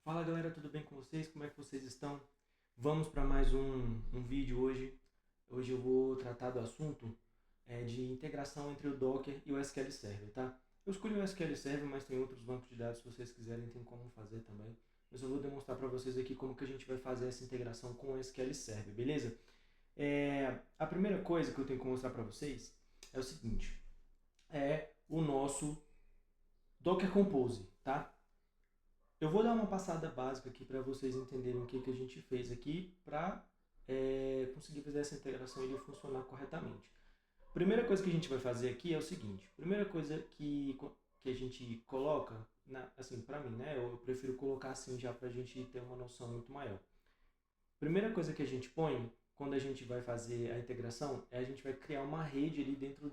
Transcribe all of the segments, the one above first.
Fala galera, tudo bem com vocês? Como é que vocês estão? Vamos para mais um vídeo hoje. Hoje eu vou tratar do assunto de integração entre o Docker e o SQL Server, tá? Eu escolhi o SQL Server, mas tem outros bancos de dados, se vocês quiserem, tem como fazer também. Mas eu vou demonstrar para vocês aqui como que a gente vai fazer essa integração com o SQL Server, beleza? A primeira coisa que eu tenho que mostrar para vocês é o seguinte, é o nosso Docker Compose, tá? Eu vou dar uma passada básica aqui para vocês entenderem o que a gente fez aqui para conseguir fazer essa integração e ele funcionar corretamente. Primeira coisa que a gente vai fazer aqui é o seguinte. Primeira coisa que a gente coloca, assim, para mim, né? Eu prefiro colocar assim já para a gente ter uma noção muito maior. Primeira coisa que a gente põe quando a gente vai fazer a integração é a gente vai criar uma rede ali dentro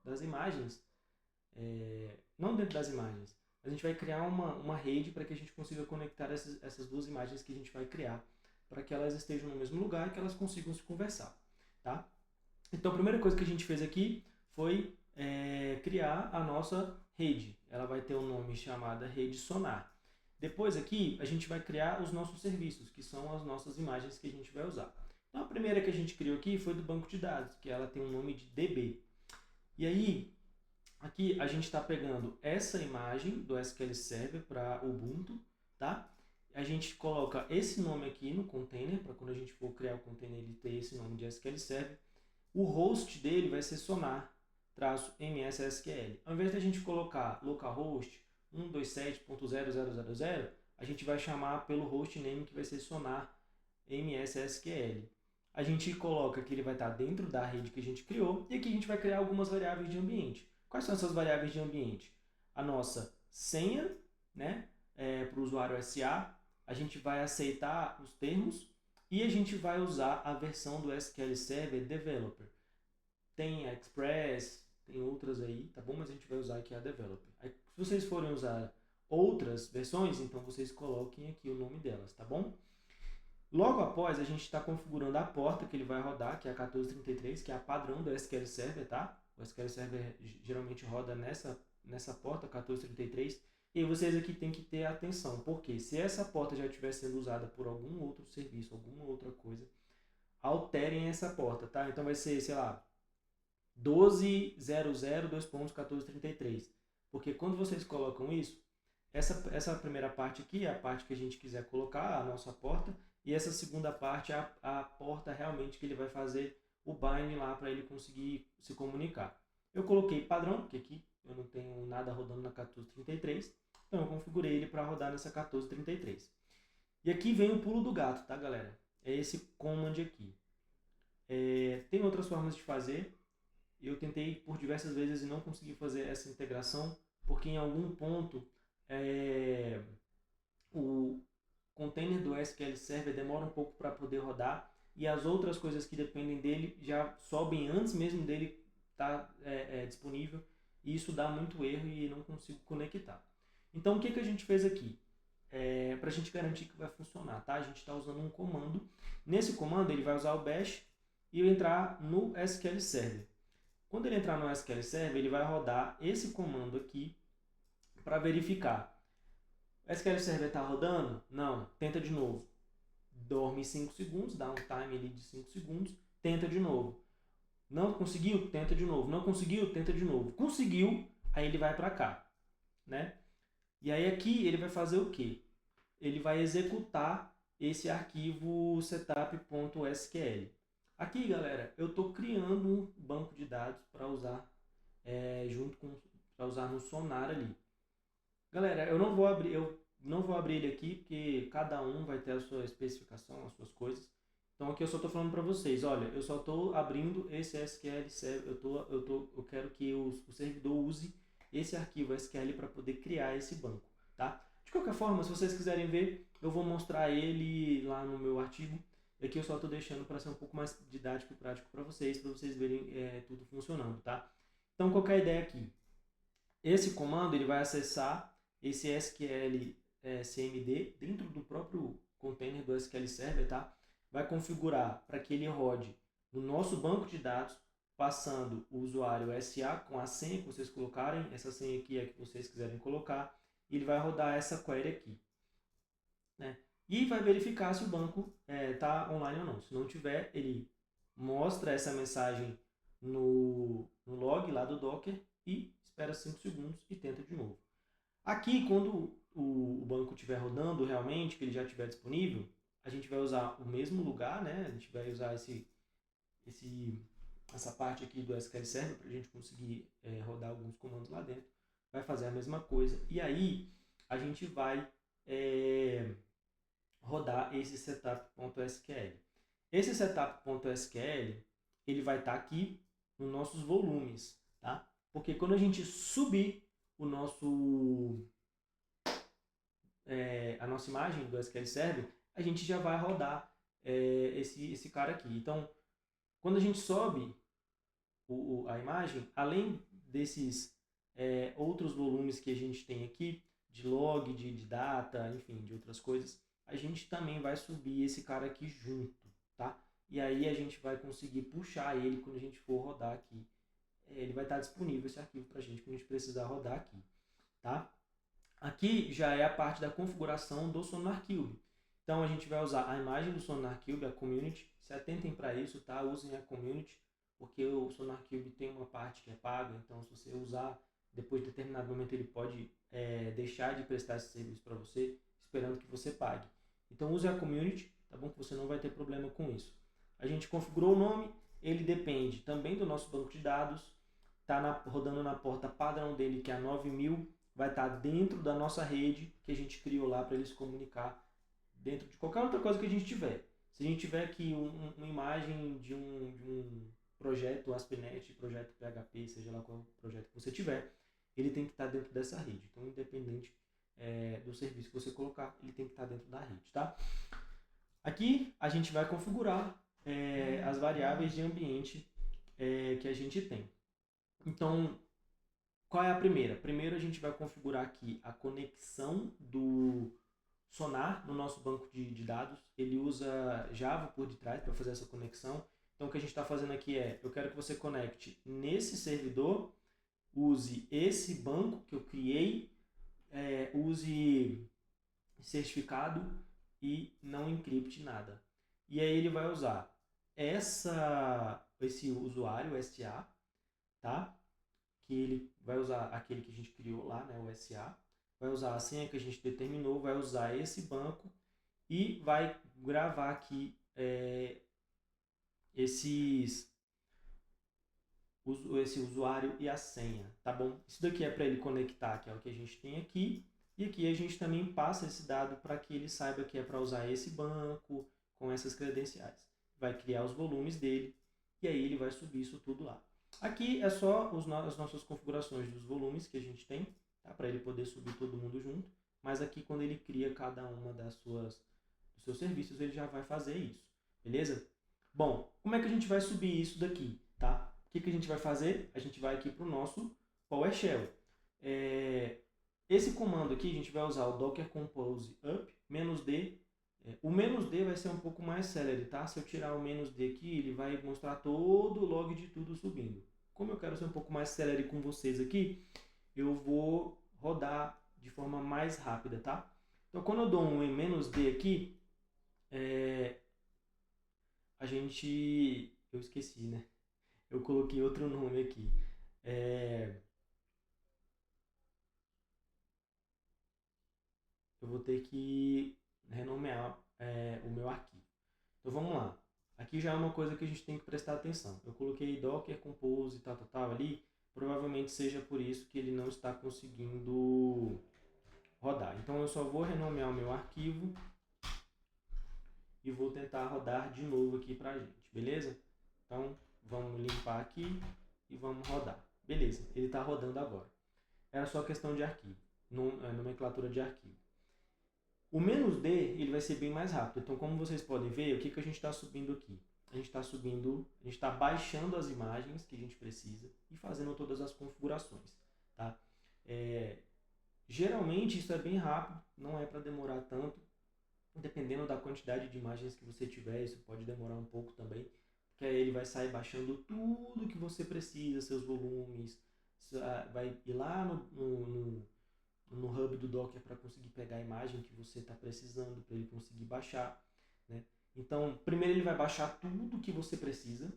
das imagens, não dentro das imagens. A gente vai criar uma rede para que a gente consiga conectar essas duas imagens que a gente vai criar, para que elas estejam no mesmo lugar e que elas consigam se conversar, tá? Então a primeira coisa que a gente fez aqui foi criar a nossa rede. Ela vai ter um nome chamado Rede Sonar. Depois aqui a gente vai criar os nossos serviços, que são as nossas imagens que a gente vai usar. Então a primeira que a gente criou aqui foi do banco de dados, que ela tem o nome de DB. E aí, aqui a gente está pegando essa imagem do SQL Server para Ubuntu, tá? A gente coloca esse nome aqui no container, para quando a gente for criar o container ele ter esse nome de SQL Server. O host dele vai ser sonar-mssql. Ao invés de a gente colocar localhost 127.0000, a gente vai chamar pelo hostname que vai ser sonar-mssql. A gente coloca que ele vai estar dentro da rede que a gente criou e aqui a gente vai criar algumas variáveis de ambiente. Quais são essas variáveis de ambiente? A nossa senha, né, para o usuário SA, a gente vai aceitar os termos e a gente vai usar a versão do SQL Server Developer. Tem a Express, tem outras aí, tá bom? Mas a gente vai usar aqui a Developer. Aí, se vocês forem usar outras versões, então vocês coloquem aqui o nome delas, tá bom? Logo após, a gente está configurando a porta que ele vai rodar, que é a 1433, que é a padrão do SQL Server, tá? O SQL Server geralmente roda nessa porta, 1433. E vocês aqui têm que ter atenção, porque se essa porta já estiver sendo usada por algum outro serviço, alguma outra coisa, alterem essa porta, tá? Então vai ser, sei lá, 12.00.2.1433. Porque quando vocês colocam isso, essa primeira parte aqui é a parte que a gente quiser colocar, a nossa porta, e essa segunda parte é a porta realmente que ele vai fazer o bind lá para ele conseguir se comunicar. Eu coloquei padrão, porque aqui eu não tenho nada rodando na 1433, então eu configurei ele para rodar nessa 1433. E aqui vem o pulo do gato, tá galera? É esse command aqui. Tem outras formas de fazer, eu tentei por diversas vezes e não consegui fazer essa integração, porque em algum ponto o container do SQL Server demora um pouco para poder rodar e as outras coisas que dependem dele já sobem antes mesmo dele estar disponível e isso dá muito erro e não consigo conectar. Então o que a gente fez aqui? Para a gente garantir que vai funcionar, tá? A gente está usando um comando. Nesse comando ele vai usar o bash e entrar no SQL Server. Quando ele entrar no SQL Server, ele vai rodar esse comando aqui para verificar. O SQL Server está rodando? Não. Tenta de novo. Dorme 5 segundos, dá um time ali de 5 segundos, tenta de novo. Não conseguiu? Tenta de novo. Não conseguiu? Tenta de novo. Conseguiu, aí ele vai para cá, né? E aí aqui ele vai fazer o quê? Ele vai executar esse arquivo setup.sql. Aqui, galera, eu estou criando um banco de dados para usar para usar no Sonar ali. Galera, eu não vou abrir ele aqui porque cada um vai ter a sua especificação, as suas coisas. Então aqui eu só estou falando para vocês, olha, eu só estou abrindo esse SQL Server, eu quero que o servidor use esse arquivo SQL para poder criar esse banco, tá? De qualquer forma, se vocês quiserem ver, eu vou mostrar ele lá no meu artigo. Aqui eu só estou deixando para ser um pouco mais didático e prático para vocês verem tudo funcionando, tá? Então, qual que é a ideia aqui? Esse comando ele vai acessar esse SQL CMD dentro do próprio container do SQL Server, tá? Vai configurar para que ele rode no nosso banco de dados, passando o usuário SA com a senha que vocês colocarem, essa senha aqui é que vocês quiserem colocar, e ele vai rodar essa query aqui. né? E vai verificar se o banco está online ou não. Se não tiver, ele mostra essa mensagem no log lá do Docker e espera 5 segundos e tenta de novo. Aqui, quando o banco estiver rodando realmente, que ele já estiver disponível, a gente vai usar o mesmo lugar, né? A gente vai usar essa parte aqui do SQL Server para a gente conseguir rodar alguns comandos lá dentro. Vai fazer a mesma coisa. E aí, a gente vai rodar esse setup.sql. Esse setup.sql, ele vai estar aqui nos nossos volumes, tá? Porque quando a gente subir o nosso a nossa imagem do SQL Server, a gente já vai rodar esse cara aqui. Então, quando a gente sobe a imagem, além desses outros volumes que a gente tem aqui, de log, de data, enfim, de outras coisas, a gente também vai subir esse cara aqui junto, tá? E aí a gente vai conseguir puxar ele quando a gente for rodar aqui. Ele vai estar disponível esse arquivo para a gente quando a gente precisar rodar aqui, tá? Aqui já é a parte da configuração do SonarQube. Então a gente vai usar a imagem do SonarQube, a community. Se atentem para isso, tá? Usem a community, porque o SonarQube tem uma parte que é paga. Então se você usar, depois de determinado momento ele pode deixar de prestar esse serviço para você, esperando que você pague. Então use a community, tá bom? Que você não vai ter problema com isso. A gente configurou o nome, ele depende também do nosso banco de dados. Está rodando na porta padrão dele, que é a 9000. Vai estar dentro da nossa rede que a gente criou lá para ele se comunicar dentro de qualquer outra coisa que a gente tiver. Se a gente tiver aqui uma imagem de um projeto ASP.NET, projeto PHP, seja lá qual projeto que você tiver, ele tem que estar dentro dessa rede. Então, independente do serviço que você colocar, ele tem que estar dentro da rede, tá? Aqui a gente vai configurar as variáveis de ambiente que a gente tem. Então, qual é a primeira? Primeiro a gente vai configurar aqui a conexão do Sonar no nosso banco de dados. Ele usa Java por detrás para fazer essa conexão. Então o que a gente está fazendo aqui eu quero que você conecte nesse servidor, use esse banco que eu criei, use certificado e não encripte nada. E aí ele vai usar esse usuário, SA, tá? Que ele vai usar aquele que a gente criou lá, né, o SA, vai usar a senha que a gente determinou, vai usar esse banco e vai gravar aqui esse usuário e a senha, tá bom? Isso daqui é para ele conectar, que é o que a gente tem aqui, e aqui a gente também passa esse dado para que ele saiba que é para usar esse banco com essas credenciais. Vai criar os volumes dele e aí ele vai subir isso tudo lá. Aqui é só as nossas configurações dos volumes que a gente tem, tá? Para ele poder subir todo mundo junto. Mas aqui quando ele cria cada uma dos seus serviços, ele já vai fazer isso, beleza? Bom, como é que a gente vai subir isso daqui, tá? O que a gente vai fazer? A gente vai aqui para o nosso PowerShell. Esse comando aqui a gente vai usar o docker compose up -d. O "-d" vai ser um pouco mais célere, tá? Se eu tirar o "-d" aqui, ele vai mostrar todo o log de tudo subindo. Como eu quero ser um pouco mais célere com vocês aqui, eu vou rodar de forma mais rápida, tá? Então, quando eu dou um "-d" aqui, eu esqueci, né? Eu coloquei outro nome aqui. Eu vou ter que renomear o meu arquivo. Então vamos lá. Aqui já é uma coisa que a gente tem que prestar atenção. Eu coloquei Docker Compose tal ali. Provavelmente seja por isso que ele não está conseguindo rodar. Então eu só vou renomear o meu arquivo e vou tentar rodar de novo aqui pra gente, beleza? Então vamos limpar aqui e vamos rodar. Beleza, ele está rodando agora. Era só questão de arquivo, nomenclatura de arquivo. O "-d" ele vai ser bem mais rápido. Então, como vocês podem ver, o que a gente está subindo aqui? A gente está baixando as imagens que a gente precisa e fazendo todas as configurações, tá? Geralmente isso é bem rápido, não é para demorar tanto. Dependendo da quantidade de imagens que você tiver, isso pode demorar um pouco também, porque aí ele vai sair baixando tudo que você precisa, seus volumes, vai ir lá no hub do Docker para conseguir pegar a imagem que você está precisando, para ele conseguir baixar, né? Então, primeiro ele vai baixar tudo que você precisa,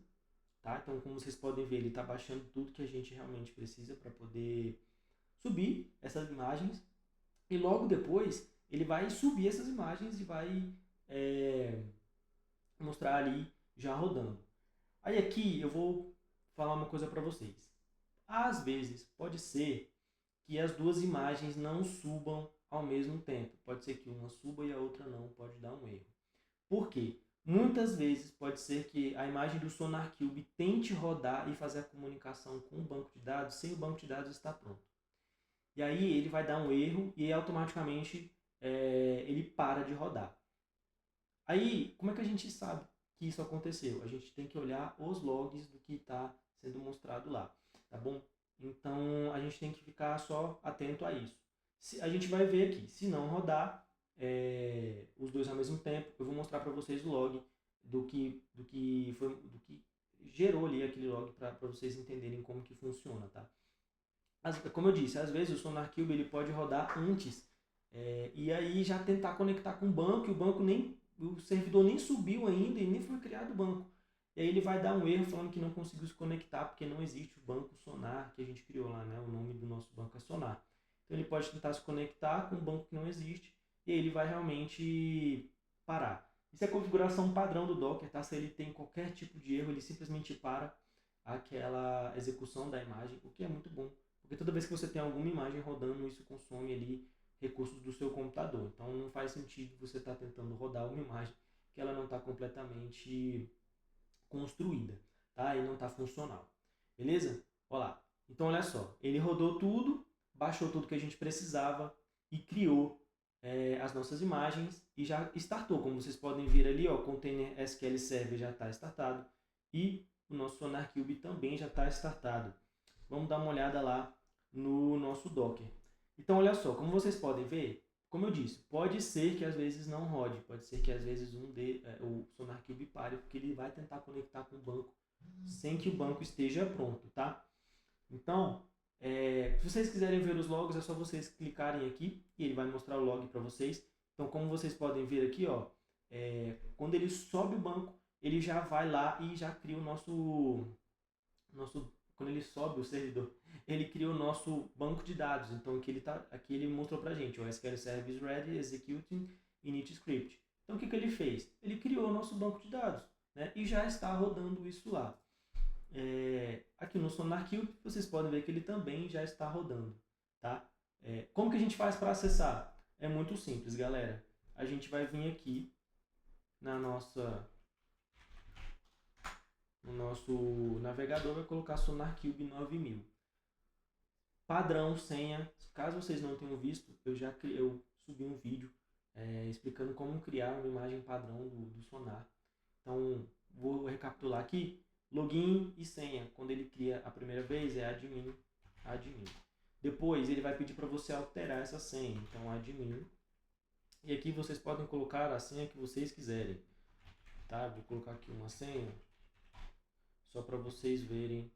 tá? Então, como vocês podem ver, ele está baixando tudo que a gente realmente precisa para poder subir essas imagens. E logo depois, ele vai subir essas imagens e vai mostrar ali já rodando. Aí aqui eu vou falar uma coisa para vocês. Às vezes, pode ser que as duas imagens não subam ao mesmo tempo. Pode ser que uma suba e a outra não, pode dar um erro. Por quê? Muitas vezes pode ser que a imagem do SonarQube tente rodar e fazer a comunicação com o banco de dados sem o banco de dados estar pronto. E aí ele vai dar um erro e automaticamente ele para de rodar. Aí, como é que a gente sabe que isso aconteceu? A gente tem que olhar os logs do que está sendo mostrado lá, tá bom? Então, a gente tem que ficar só atento a isso. A gente vai ver aqui, se não rodar os dois ao mesmo tempo, eu vou mostrar para vocês o log do que gerou ali aquele log para vocês entenderem como que funciona, tá? Como eu disse, às vezes o SonarQube ele pode rodar antes e aí já tentar conectar com o banco e o servidor nem subiu ainda e nem foi criado o banco. E aí ele vai dar um erro falando que não conseguiu se conectar porque não existe o banco Sonar que a gente criou lá, né? O nome do nosso banco é Sonar. Então ele pode tentar se conectar com um banco que não existe e aí ele vai realmente parar. Isso é a configuração padrão do Docker, tá? Se ele tem qualquer tipo de erro, ele simplesmente para aquela execução da imagem, o que é muito bom. Porque toda vez que você tem alguma imagem rodando, isso consome ali recursos do seu computador. Então não faz sentido você estar tentando rodar uma imagem que ela não está completamente construída, tá? E não está funcional. Beleza? Olha lá. Então olha só, ele rodou tudo, baixou tudo que a gente precisava e criou as nossas imagens e já startou. Como vocês podem ver ali, ó, o container SQL Server já está startado e o nosso SonarQube também já está startado. Vamos dar uma olhada lá no nosso Docker. Então, olha só, como vocês podem ver, como eu disse, pode ser que às vezes não rode, pode ser que às vezes o SonarQube pare, porque ele vai tentar conectar com o banco sem que o banco esteja pronto, tá? Então, se vocês quiserem ver os logs, é só vocês clicarem aqui e ele vai mostrar o log para vocês. Então, como vocês podem ver aqui, ó, quando ele sobe o banco, ele já vai lá e já cria o quando ele sobe o servidor, ele cria o nosso banco de dados. Então aqui ele mostrou pra gente, o SQL Server is ready, executing init script. Então o que ele fez? Ele criou o nosso banco de dados, né? E já está rodando isso lá. Aqui no SonarQube vocês podem ver que ele também já está rodando, tá? Como que a gente faz para acessar? É muito simples, galera. A gente vai vir aqui no nosso navegador, vai colocar SonarQube 9000. Padrão, senha. Caso vocês não tenham visto, eu subi um vídeo explicando como criar uma imagem padrão do Sonar. Então, vou recapitular aqui. Login e senha. Quando ele cria a primeira vez, é admin. Depois, ele vai pedir para você alterar essa senha. Então, admin. E aqui vocês podem colocar a senha que vocês quiserem. Tá? Vou colocar aqui uma senha só para vocês verem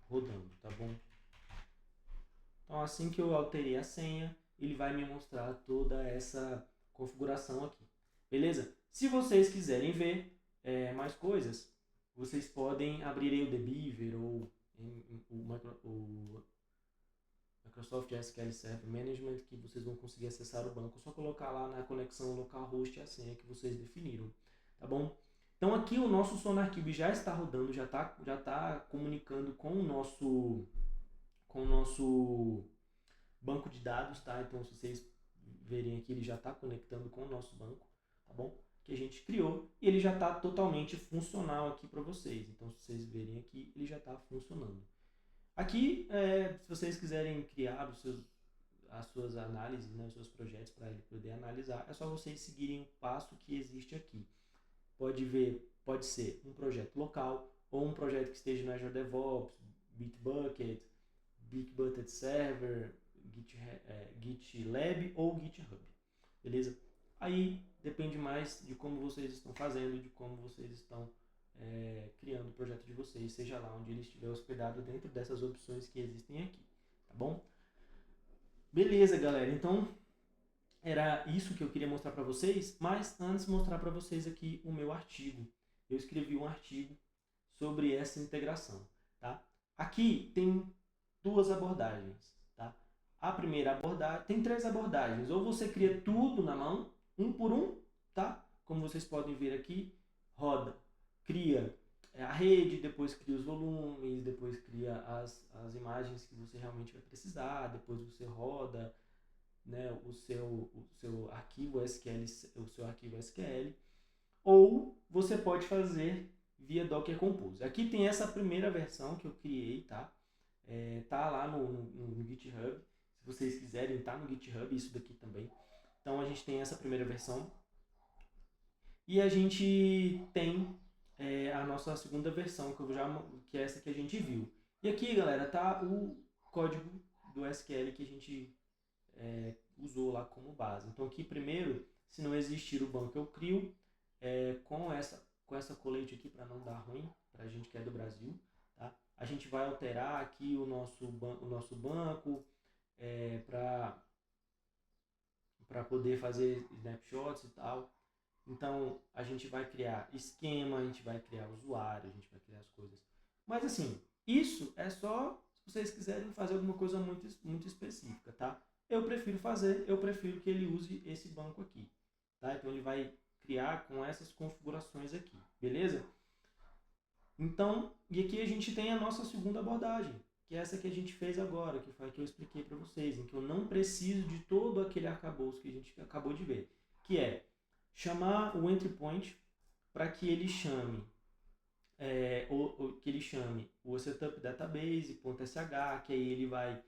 rodando, tá bom? Então, assim que eu alterei a senha, ele vai me mostrar toda essa configuração aqui. Beleza? Se vocês quiserem ver mais coisas, vocês podem abrir aí o Debeaver ou o Microsoft SQL Server Management, que vocês vão conseguir acessar o banco. É só colocar lá na conexão localhost a senha que vocês definiram. Tá bom? Então aqui o nosso SonarQube já está rodando, já está comunicando com o nosso banco de dados, tá? Então, se vocês verem aqui, ele já está conectando com o nosso banco, tá bom? Que a gente criou e ele já está totalmente funcional aqui para vocês. Então, se vocês verem aqui, ele já está funcionando. Aqui, se vocês quiserem criar as suas análises, né, os seus projetos para ele poder analisar, é só vocês seguirem o passo que existe aqui. Pode ser um projeto local ou um projeto que esteja no Azure DevOps, Bitbucket, Bitbucket Server, GitLab ou GitHub, beleza? Aí depende mais de como vocês estão fazendo, de como vocês estão criando o projeto de vocês, seja lá onde ele estiver hospedado dentro dessas opções que existem aqui, tá bom? Beleza, galera. Então, era isso que eu queria mostrar para vocês, mas antes mostrar para vocês aqui o meu artigo. Eu escrevi um artigo sobre essa integração, tá? Aqui tem duas abordagens, tá? A primeira abordagem, tem três abordagens. Ou você cria tudo na mão, um por um, tá? Como vocês podem ver aqui, roda, cria a rede, depois cria os volumes, depois cria as imagens que você realmente vai precisar, depois você roda, né, o seu arquivo SQL, o seu arquivo SQL, ou você pode fazer via Docker Compose. Aqui tem essa primeira versão que eu criei, tá? Tá lá no GitHub. Se vocês quiserem, tá no GitHub isso daqui também. Então a gente tem essa primeira versão. E a gente tem a nossa segunda versão, que é essa que a gente viu. E aqui, galera, tá o código do SQL que a gente usou lá como base. Então aqui primeiro, se não existir o banco, eu crio com essa colete aqui para não dar ruim, para a gente que é do Brasil. Tá? A gente vai alterar aqui o nosso banco para poder fazer snapshots e tal. Então a gente vai criar esquema, a gente vai criar usuário, a gente vai criar as coisas. Mas assim, isso é só se vocês quiserem fazer alguma coisa muito, muito específica, tá? Eu prefiro que ele use esse banco aqui, tá? Então ele vai criar com essas configurações aqui, beleza? Então, e aqui a gente tem a nossa segunda abordagem, que é essa que a gente fez agora, que foi a que eu expliquei para vocês, em que eu não preciso de todo aquele arcabouço que a gente acabou de ver, que é chamar o entry point para que ele chame o setup database.sh, que aí ele vai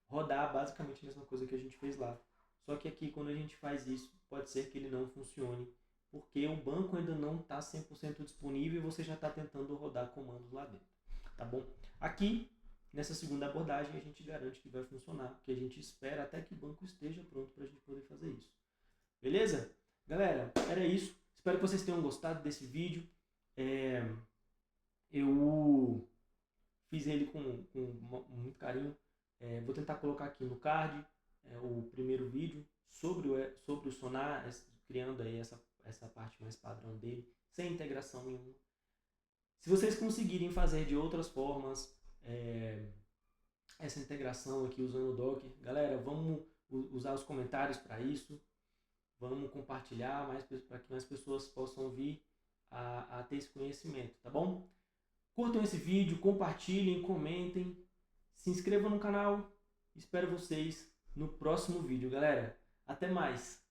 rodar basicamente a mesma coisa que a gente fez lá. Só que aqui, quando a gente faz isso, pode ser que ele não funcione, porque o banco ainda não está 100% disponível e você já está tentando rodar comandos lá dentro. Tá bom? Aqui, nessa segunda abordagem, a gente garante que vai funcionar, porque a gente espera até que o banco esteja pronto para a gente poder fazer isso. Beleza? Galera, era isso. Espero que vocês tenham gostado desse vídeo. Eu fiz ele com muito carinho. Vou tentar colocar aqui no card o primeiro vídeo sobre o Sonar, criando aí essa parte mais padrão dele, sem integração nenhuma. Se vocês conseguirem fazer de outras formas essa integração aqui usando o Docker, galera, vamos usar os comentários para isso. Vamos compartilhar para que mais pessoas possam vir a ter esse conhecimento, tá bom? Curtam esse vídeo, compartilhem, comentem, se inscrevam no canal. Espero vocês no próximo vídeo, galera. Até mais!